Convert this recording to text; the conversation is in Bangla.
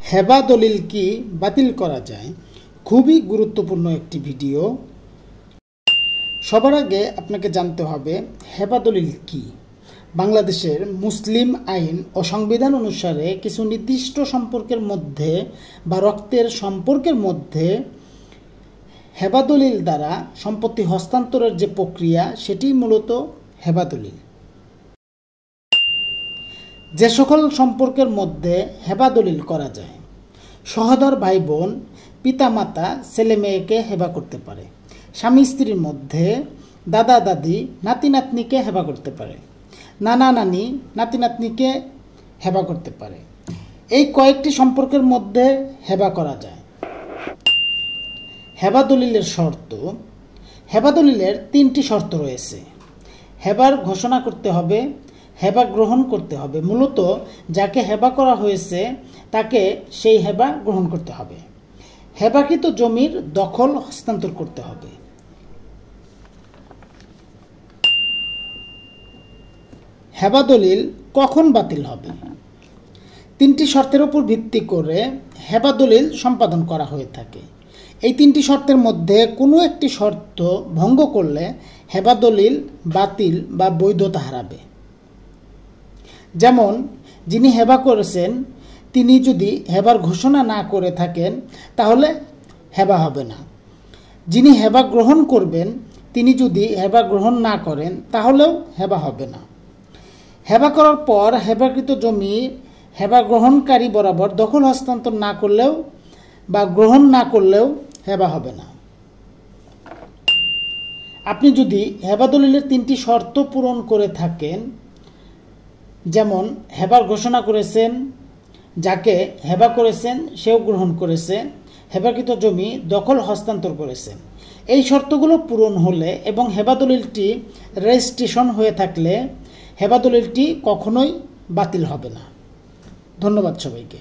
হেবা দলিল কি বাতিল করা যায়? খুবই গুরুত্বপূর্ণ একটি ভিডিও। সবার আগে আপনাকে জানতে হবে হেবা দলিল কি। বাংলাদেশের মুসলিম আইন ও সংবিধান অনুসারে কিছু নির্দিষ্ট সম্পর্কের মধ্যে বা রক্তের সম্পর্কের মধ্যে হেবা দলিল দ্বারা সম্পত্তি হস্তান্তরের যে প্রক্রিয়া সেটি মূলত হেবা দলিল। যে সকল সম্পর্কের মধ্যে হেবা দলিল করা যায়, সহোদর ভাই বোন, পিতামাতা ছেলে মেয়েকে হেবা করতে পারে, স্বামী স্ত্রীর মধ্যে দাদা দাদি নাতি নাতনিকে হেবা করতে পারে, নানা নানি নাতি নাতনিকে হেবা করতে পারে। এই কয়েকটি সম্পর্কের মধ্যে হেবা করা যায়। হেবা দলিলের শর্ত। হেবা দলিলের 3টি শর্ত রয়েছে। হেবার ঘোষণা করতে হবে, হেবা গ্রহণ করতে হবে। মূলত যাকে হেবা করা হয়েছে তাকে সেই হেবা গ্রহণ করতে হবে। হেবাকৃত জমির দখল হস্তান্তর করতে হবে। হেবা দলিল কখন বাতিল হবে? 3টি শর্তের উপর ভিত্তি করে হেবা দলিল সম্পাদন করা হয়ে থাকে। এই 3টি শর্তের মধ্যে কোনো একটি শর্ত ভঙ্গ করলে হেবা দলিল বাতিল বা বৈধতা হারাবে। যেমন, যিনি হেবা করেছেন তিনি যদি হেবার ঘোষণা না করে থাকেন তাহলে হেবা হবে না। যিনি হেবা গ্রহণ করবেন তিনি যদি হেবা গ্রহণ না করেন তাহলেও হেবা হবে না। হেবা করার পর হেবাকৃত জমি হেবা গ্রহণকারী বরাবর দখল হস্তান্তর না করলেও বা গ্রহণ না করলেও হেবা হবে না। আপনি যদি হেবা দলিলের 3টি শর্ত পূরণ করে থাকেন, যেমন হেবার ঘোষণা করেছেন, যাকে হেবা করেছেন সেও গ্রহণ করেছে, হেবাকৃত জমি দখল হস্তান্তর করেছেন, এই শর্তগুলো পূরণ হলে এবং হেবা দলিলটি রেজিস্ট্রেশন হয়ে থাকলে হেবা দলিলটি কখনোই বাতিল হবে না। ধন্যবাদ সবাইকে।